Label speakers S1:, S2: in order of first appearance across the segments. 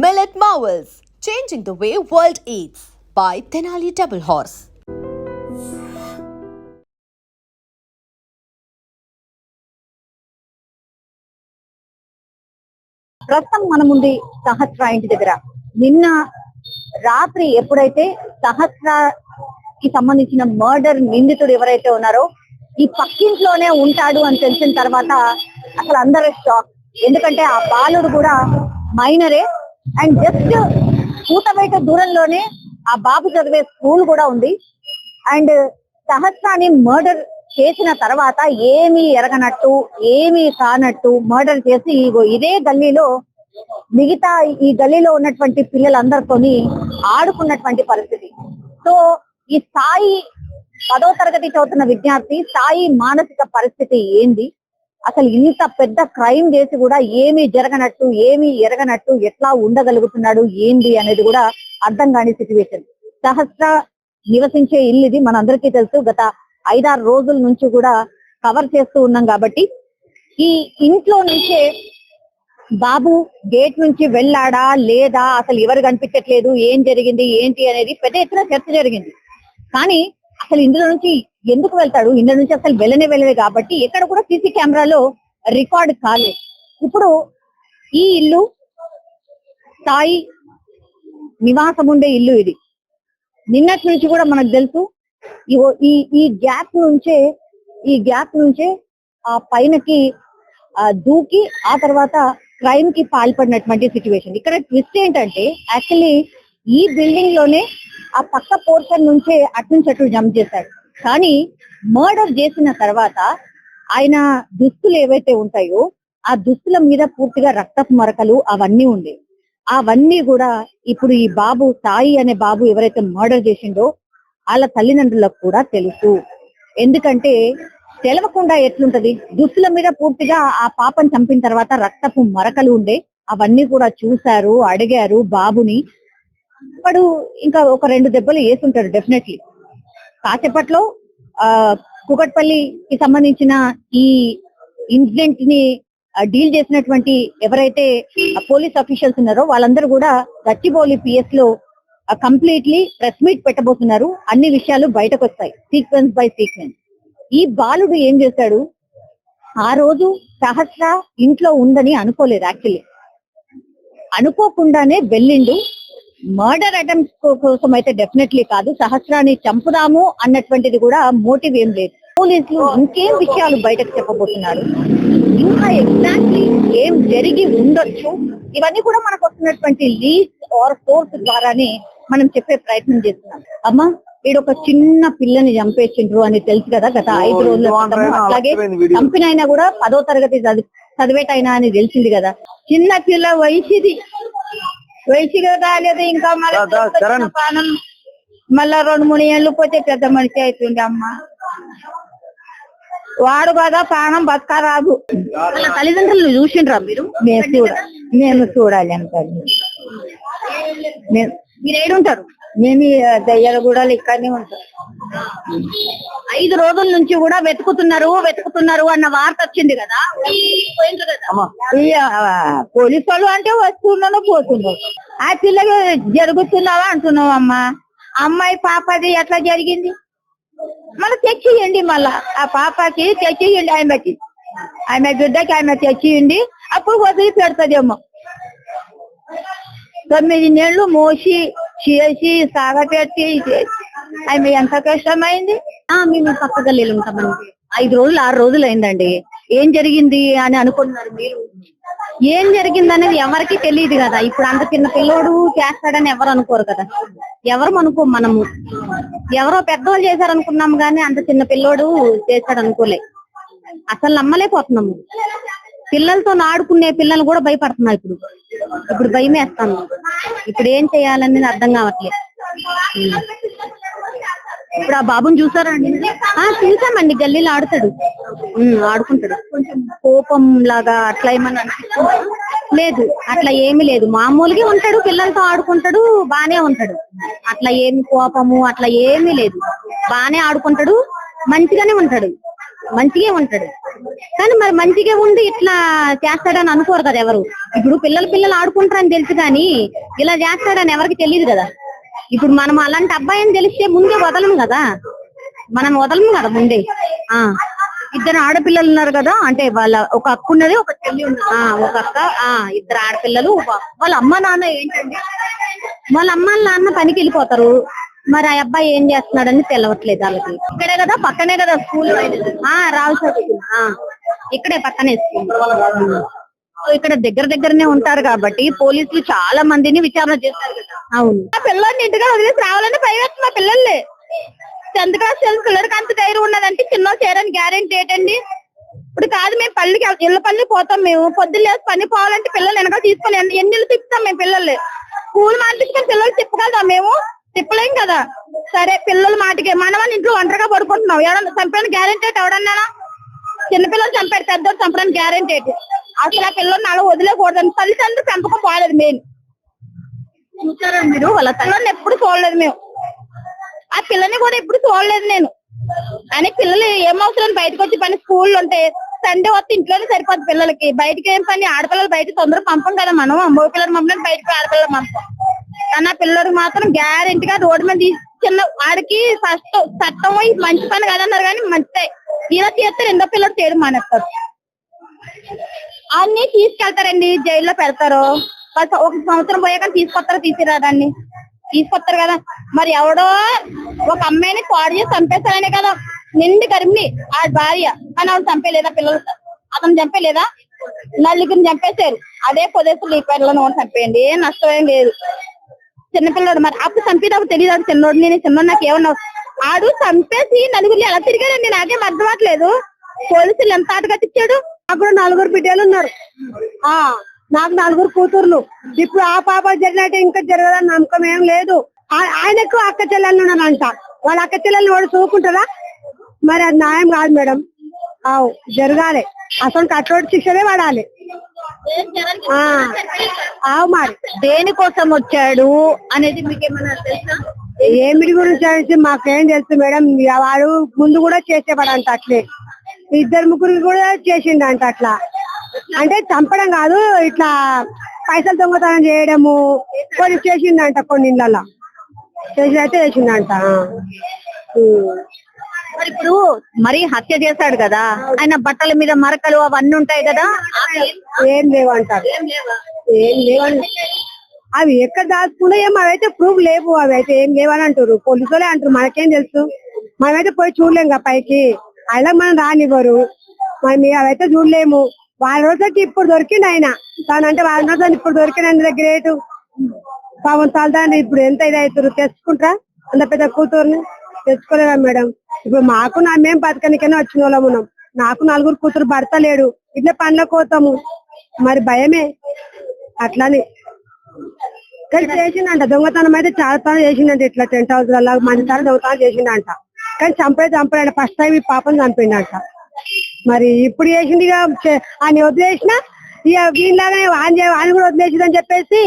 S1: Millet Marvels, changing the way world eats by Tenali Double Horse.
S2: ప్రస్తుతం మన ముందు సహస్ర ఇంటి దగ్గర నిన్న రాత్రి ఎప్పుడైతే సహస్రకి సంబంధించిన మర్డర్ నిందితుడు ఎవరైతే ఉన్నారో ఈ పక్కింట్లోనే ఉంటాడు అని తెలిసిన తర్వాత అసలు అందరూ షాక్. ఎందుకంటే ఆ బాలుడు కూడా మైనరే అండ్ జస్ట్ కూతబయట దూరంలోనే ఆ బాబు చదివే స్కూల్ కూడా ఉంది. అండ్ సహస్రాన్ని మర్డర్ చేసిన తర్వాత ఏమీ ఎరగనట్టు ఏమీ కానట్టు మర్డర్ చేసి ఇదే గల్లీలో మిగతా ఈ గల్లీలో ఉన్నటువంటి పిల్లలందరితోని ఆడుకున్నటువంటి పరిస్థితి. సో ఈ సాయి 10వ తరగతి చదువుతున్న విద్యార్థి సాయి మానసిక పరిస్థితి ఏంది, అసలు ఇంత పెద్ద క్రైమ్ చేసి కూడా ఏమీ జరగనట్టు ఏమీ ఎరగనట్టు ఎట్లా ఉండగలుగుతున్నాడు ఏంది అనేది కూడా అర్థం కాని సిచ్యువేషన్. సహస్ర నివసించే ఇల్లు ఇది మనందరికీ తెలుసు. గత 5-6 రోజుల నుంచి కూడా కవర్ చేస్తూ ఉన్నాం కాబట్టి ఈ ఇంట్లో నుంచే బాబు గేట్ నుంచి వెళ్ళాడా లేదా, అసలు ఎవరు కనిపించట్లేదు, ఏం జరిగింది ఏంటి అనేది పెద్ద ఎత్తున చర్చ జరిగింది. కానీ అసలు ఇందులో నుంచి ఎందుకు వెళ్తాడు, ఇందులో నుంచి అసలు వెళ్ళలేదు కాబట్టి ఎక్కడ కూడా సీసీ కెమెరాలో రికార్డ్ కాలేదు. ఇప్పుడు ఈ ఇల్లు సాయి నివాసం ఉండే ఇల్లు ఇది. నిన్నటి నుంచి కూడా మనకు తెలుసు ఈ గ్యాప్ నుంచే ఆ పైనకి దూకి ఆ తర్వాత క్రైమ్ కి పాల్పడినటువంటి సిచ్యువేషన్. ఇక్కడ ట్విస్ట్ ఏంటంటే యాక్చువల్లీ ఈ బిల్డింగ్ లోనే ఆ పక్క పోర్షన్ నుంచే అటు జంప్ చేశాడు. కానీ మర్డర్ చేసిన తర్వాత ఆయన దుస్తులు ఏవైతే ఉంటాయో ఆ దుస్తుల మీద పూర్తిగా రక్తపు మరకలు అవన్నీ ఉండే. అవన్నీ కూడా ఇప్పుడు ఈ బాబు సాయి అనే బాబు ఎవరైతే మర్డర్ చేసిండో వాళ్ళ తల్లిదండ్రులకు కూడా తెలుసు. ఎందుకంటే తెలవకుండా ఎట్లుంటది, దుస్తుల మీద పూర్తిగా ఆ పాపను చంపిన తర్వాత రక్తపు మరకలు ఉండే. అవన్నీ కూడా చూశారు, అడిగారు బాబుని. వాడు ఇంకా ఒక 2 దెబ్బలు వేసుంటాడు డెఫినెట్లీ. కాసేపట్లో కుకట్పల్లికి సంబంధించిన ఈ ఇన్సిడెంట్ ని డీల్ చేసినటువంటి ఎవరైతే పోలీస్ అఫీషియల్స్ ఉన్నారో వాళ్ళందరూ కూడా గచ్చిబౌలి పిఎస్ లో కంప్లీట్లీ ప్రెస్ మీట్ పెట్టబోతున్నారు. అన్ని విషయాలు బయటకు వస్తాయి సీక్వెన్స్ బై సీక్వెన్స్. ఈ బాలుడు ఏం చేశాడు, ఆ రోజు సహస్ర ఇంట్లో ఉందని అనుకోలేదు. యాక్చువల్లీ అనుకోకుండానే వెళ్ళిండు. మర్డర్ అటెంప్ట్ కోసం అయితే డెఫినెట్లీ కాదు, సహస్రాన్ని చంపుదాము అన్నటువంటిది కూడా మోటివ్ ఏం లేదు. పోలీసులు ఇంకేం విషయాలు బయటకు చెప్పబోతున్నారు, ఇంకా ఎగ్జాక్ట్లీ ఏం జరిగి ఉండొచ్చు, ఇవన్నీ కూడా మనకు వస్తున్నటువంటి లీడ్స్ ఆర్ సోర్స్ ద్వారానే మనం చెప్పే ప్రయత్నం చేస్తున్నాం. అమ్మా వీడొక చిన్న పిల్లని చంపేసిండ్రు అని తెలుసు కదా గత 5 రోజుల క్రితం. అట్లాగే చంపినైనా కూడా 10వ తరగతి చదివేటైనా అని తెలిసింది కదా. చిన్న పిల్ల వయసుగా కాలేదు, ఇంకా పానం మళ్ళా 2-3 ఏళ్ళు పోతే పెద్ద మనిషి అవుతుంది. అమ్మ వాడు కదా ప్రాణం బతక రాదు. వాళ్ళ తల్లిదండ్రులు చూసిండ్రా మీరు? మేము చూడాలి అనుకోండి. మీరు ఏడుంటారు? మేము దయ్యాలు కూడా ఇక్కడనే ఉంటాం. 5 రోజుల నుంచి కూడా వెతుకుతున్నారు అన్న వార్త వచ్చింది కదా. పోలీసు వాళ్ళు అంటే వస్తున్నాను పోతున్నారు. ఆ పిల్లలు జరుగుతున్నావా అంటున్నావు అమ్మా. అమ్మాయి పాపది ఎట్లా జరిగింది మళ్ళీ తెచ్చియండి. మళ్ళా ఆ పాపకి తెచ్చియండి, ఆమె బిడ్డకి ఆమె తెచ్చియండి, అప్పుడు వదిలి పెడతదేమో. 9 నెలలు మోసి చేసి సాగపెట్టి ఆమె ఎంత కష్టమైంది. మేము పక్క గల్లీలు ఉంటామండి. 5 రోజులు 6 రోజులు అయిందండి. ఏం జరిగింది అని అనుకుంటున్నారు మీరు? ఏం జరిగింది అనేది ఎవరికి తెలియదు కదా. ఇప్పుడు అంత చిన్న పిల్లోడు చేస్తాడని ఎవరు అనుకోరు కదా. ఎవరు అనుకో, మనము ఎవరో పెద్దవాళ్ళు చేశారనుకున్నాము కానీ అంత చిన్న పిల్లోడు చేస్తాడు అనుకోలే. అసలు నమ్మలేకపోతున్నాము. పిల్లలతో ఆడుకునే పిల్లలు కూడా భయపడుతున్నారు. ఇప్పుడు భయం వేస్తాను. ఇప్పుడు ఏం చేయాలనేది అర్థం కావట్లేదు. ఇప్పుడు ఆ బాబుని చూసారండి? చూసామండి. గల్లీలో ఆడుకుంటాడు. కొంచెం కోపం లాగా అట్లా ఏమన్నా లేదు, అట్లా ఏమీ లేదు. మామూలుగా ఉంటాడు, పిల్లలతో ఆడుకుంటాడు, బానే ఉంటాడు. అట్లా ఏమి కోపము అట్లా ఏమీ లేదు. బానే ఆడుకుంటాడు, మంచిగా ఉంటాడు. కానీ మరి మంచిగా ఉండి ఇట్లా చేస్తాడని అనుకోరు కదా ఎవరు. ఇప్పుడు పిల్లలు ఆడుకుంటారని తెలుసు కానీ ఇలా చేస్తాడని ఎవరికి తెలియదు కదా. ఇప్పుడు మనం అలాంటి అబ్బాయిని తెలిస్తే ముందే వదలము కదా, మనం వదలము కదా ముందే. ఇద్దరు ఆడపిల్లలు ఉన్నారు కదా, అంటే వాళ్ళ ఒక అక్క ఉన్నది, ఒక చెల్లి ఉన్నది. ఒక అక్క, ఇద్దరు ఆడపిల్లలు. వాళ్ళ అమ్మ నాన్న ఏంటండి, వాళ్ళ అమ్మ నాన్న పనికి వెళ్ళిపోతారు. మరి ఆ అబ్బాయి ఏం చేస్తున్నాడని తెలవట్లేదు వాళ్ళకి. ఇక్కడే కదా, పక్కనే కదా స్కూల్. రావుసారి ఇక్కడే పక్కనే స్కూల్. ఇక్కడ దగ్గరనే ఉంటారు కాబట్టి పోలీసులు చాలా మందిని విచారణ చేస్తారు కదా. అవును, పిల్లల్ని ఇంటిగా వదిలేసి రావాలని భయవేస్తుంది. మా పిల్లల్ని 10th క్లాస్ పిల్లలకి అంత ధైర్యం ఉన్నదంటే చిన్న చేయడానికి గ్యారెంటీ ఏంటండి? ఇప్పుడు కాదు, మేము పల్లికి ఇళ్ళ పని పోతాం. మేము పొద్దున్న లేసి పని పోవాలంటే పిల్లలు వెనక తీసుకొని ఎన్ని తిప్పుతాం మేము. పిల్లల్ని స్కూల్ మాటించుకొని పిల్లలు తిప్పగలదా? మేము తిప్పలేం కదా. సరే, పిల్లల మాటికి మన వాళ్ళ ఇంట్లో ఒంటరిగా పడుకుంటున్నాం. ఎవడన్నా చంపడానికి గ్యారెంటీ ఏంటి? ఎవడన్నా చిన్నపిల్లలు చంపాడు, పెద్దోడు చంపడానికి గ్యారెంటీ ఏంటి? అసలు ఆ పిల్లల్ని అలా వదిలేకూడదని తల్లిదండ్రులు పెంపకం పోలేదు. మెయిన్ చూసారా మీరు? వాళ్ళ పిల్లల్ని ఎప్పుడు చూడలేదు మేము. ఆ పిల్లని కూడా ఎప్పుడు చూడలేదు నేను. అని పిల్లలు ఏమవుతారని బయటకు వచ్చి పని స్కూల్ ఉంటే సండే వస్తే ఇంట్లోనే సరిపోద్ది పిల్లలకి. బయటకి ఏం పని? ఆడపిల్లలు బయట తొందరగా పంపం కదా మనం. మగ పిల్లలు మమ్మల్ని బయటకు ఆడపిల్లలు పంపం. కానీ ఆ పిల్లలకి మాత్రం గ్యారెంటీగా రోడ్డు మీద చిన్న వాడికి ఫస్ట్ చట్టం మంచి పని కదన్నారు కానీ మంచిదే. ఇలా చేస్తే రెండో పిల్లలు చేయడం మానేస్తారు. అన్ని తీసుకెళ్తారండి, జైల్లో పెడతారు. ఒక సంవత్సరం పోయాక తీసుకొస్తారు తీసుకొస్తారు కదా. మరి ఎవడో ఒక అమ్మాయిని పాడు చేసి చంపేస్తారనే కదా నిండి గర్భిణి ఆ భార్య. కానీ ఆవిడ చంపేలేదా? పిల్లలు అతను చంపేలేదా? నలుగురిని చంపేశారు. అదే పొదేసులు ఈ పిల్లలను చంపేయండి, ఏం నష్టమేం లేదు. చిన్నపిల్లడు మరి అప్పుడు చంపేటప్పుడు తెలియదు. చిన్నోడు నేను చిన్నోడు నాకు ఏమన్నా ఆడు చంపేసి నలుగురిని ఎలా తిరిగాడండి? నాకేం అర్థం అవ్వట్లేదు. పోలీసులు ఎంత ఆట కట్టించాడు. నాకు 4 బిడ్డలు ఉన్నారు. నాకు 4 కూతుర్లు. ఇప్పుడు ఆ పాప జరిగినట్టు ఇంకా జరగదని నమ్మకం ఏం లేదు. ఆయనకు అక్క చెల్లెళ్ళు ఉన్నారంట. వాళ్ళ అక్క చెల్లెల్ని వాడు చూసుకుంటారా? మరి అది న్యాయం కాదు మేడం. జరగాలి, అసలు కట్టోటి శిక్షనే పడాలి. మరి దేనికోసం వచ్చాడు అనేది మీకేమన్నా తెలుసా? ఏమిటి గురించి తెలిసి మాకేం తెలుసు మేడం. వాడు ముందు కూడా చేసేవాడంట అట్లే. 2-3 కూడా చేసిండంట అట్లా. అంటే చంపడం కాదు, ఇట్లా పైసలు దొంగతనం చేయడము కొన్ని చేసిండంట. కొన్ని ఇళ్ళల్లో చేసిందంట. మరి ఇప్పుడు మరీ హత్య చేశాడు కదా, ఆయన బట్టల మీద మరకలు అవన్నీ ఉంటాయి కదా, ఏం లేవంటారు. ఏం లేవని అవి ఎక్కడ దాచుకున్నా ఏమో అవైతే ప్రూఫ్ లేవు. అవి అయితే ఏం లేవని అంటారు పోలీసులే అంటారు. మనకేం తెలుసు? మనమైతే పోయి చూడలేం కదా పైకి. అలా మనం రానివ్వరు. మరి అవైతే చూడలేము. వాళ్ళ రోజుకి ఇప్పుడు దొరికింది ఆయన తానంటే. వాళ్ళ రోజు ఇప్పుడు దొరికిన గ్రేట్. పాపం తల్లిదండ్రులు ఇప్పుడు ఎంత ఇదవుతారు. తెచ్చుకుంటారా అంత పెద్ద కూతురుని? తెచ్చుకోలేదా మేడం? ఇప్పుడు మాకు మేము బతకనికైనా వచ్చిన వాళ్ళం ఉన్నాం. నాకు 4 కూతురు, భర్త లేడు. ఇట్లా పనులకు పోతాము. మరి భయమే అట్లానే. కానీ చేసిందంట దొంగతనం అయితే చాలా సార్లు చేసిందంట. ఇట్లా 10 హౌస్లలో మంచి సార్లు దొంగతనం చేసిందంట. కానీ చంపాడు ఫస్ట్ టైం ఈ పాపను చంపిండంట. మరి ఇప్పుడు చేసింది ఆయన వదిలేసిన ఇక వీళ్ళలాగానే వాడిని కూడా వదిలేసిందని చెప్పేసి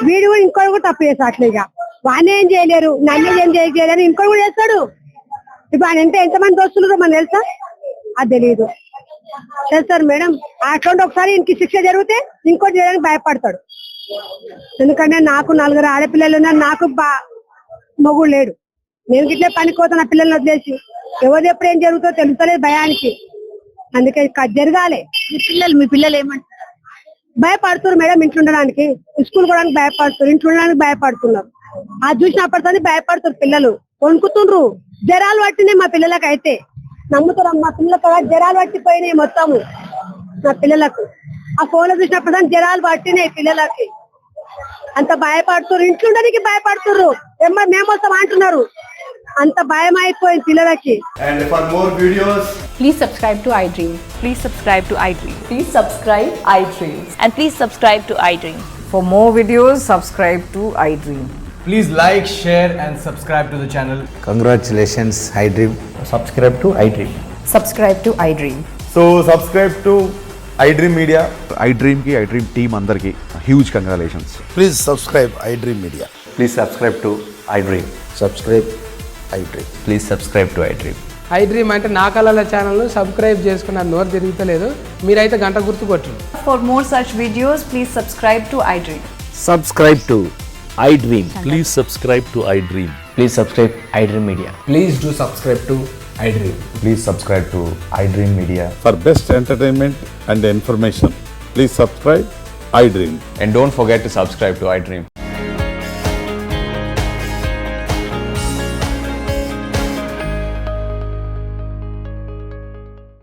S2: వీడు కూడా ఇంకోటి కూడా తప్పు చేస్తాడు. అట్లా ఇక వాడిని ఏం చేయలేరు, నన్ను ఏం చేయలేరు, ఇంకోటి కూడా చేస్తాడు. ఇప్పుడు ఆయన ఎంతమంది దోస్తులు మనకు తెలుసా? అది తెలియదు. చేస్తారు మేడం. అటువంటి ఒకసారి ఇంటికి శిక్ష జరిగితే ఇంకోటి చేయడానికి భయపడతాడు. ఎందుకంటే నాకు 4 ఆడపిల్లలు ఉన్నారు. నాకు మొగుడు లేడు. నేను గిట్లే పనికోతా నా పిల్లల్ని వదిలేసి. ఎవరు ఎప్పుడు ఏం జరుగుతుందో తెలుస్తలేదు భయానికి. అందుకే జరగాలి. మీ పిల్లలు ఏమంటారు? భయపడుతున్నారు మేడం. ఇంట్లో ఉండడానికి, స్కూల్ పోవడానికి భయపడుతున్నారు, ఇంట్లో ఉండడానికి భయపడుతున్నారు. అది చూసినప్పటికీ భయపడుతున్నారు పిల్లలు. వణుకుతుండ్రు. జ్వరాలు పట్టినాయి మా పిల్లలకి. అయితే నమ్ముతారు మా పిల్లలకు జ్వరాలు పట్టిపోయినాయి మొత్తము నా పిల్లలకు. ఆ ఫోన్ లో చూసినప్పుడు జ్వరాలు పట్టినాయి పిల్లలకి. అంత భయపడుతున్నారు. ఇంట్లో ఉండడానికి భయపడుతున్నారు. మేము వస్తాం అంటున్నారు. అంత భయం అయిపోయింది పిల్లలకి.
S3: And for more videos,
S1: Please subscribe to iDream.
S4: Please subscribe to iDream.
S1: Please subscribe iDream.
S4: And please subscribe to iDream.
S5: For more videos, subscribe to iDream.
S3: please like, share and subscribe to the channel.
S6: Congratulations, iDream.
S7: Subscribe to iDream.
S5: Subscribe to iDream.
S7: So subscribe to iDream Media.
S8: iDream ki iDream team andarki huge congratulations.
S6: Please subscribe iDream Media.
S7: Please subscribe to iDream.
S6: Subscribe iDream.
S7: Please subscribe to iDream.
S9: I dream అంటే నా కళల ఛానల్ను subscribe చేసుకున్న నోరు తిరుగుతలేదు. మీరైతే గంట గుర్తు కొట్టండి.
S5: For more such videos, please subscribe to iDream.
S10: Subscribe to iDream.
S11: Please subscribe to iDream.
S10: Please subscribe iDream Media.
S3: Please do subscribe to iDream.
S7: Please subscribe to iDream Media.
S6: For best entertainment and information, please subscribe iDream.
S3: And don't forget to subscribe to iDream.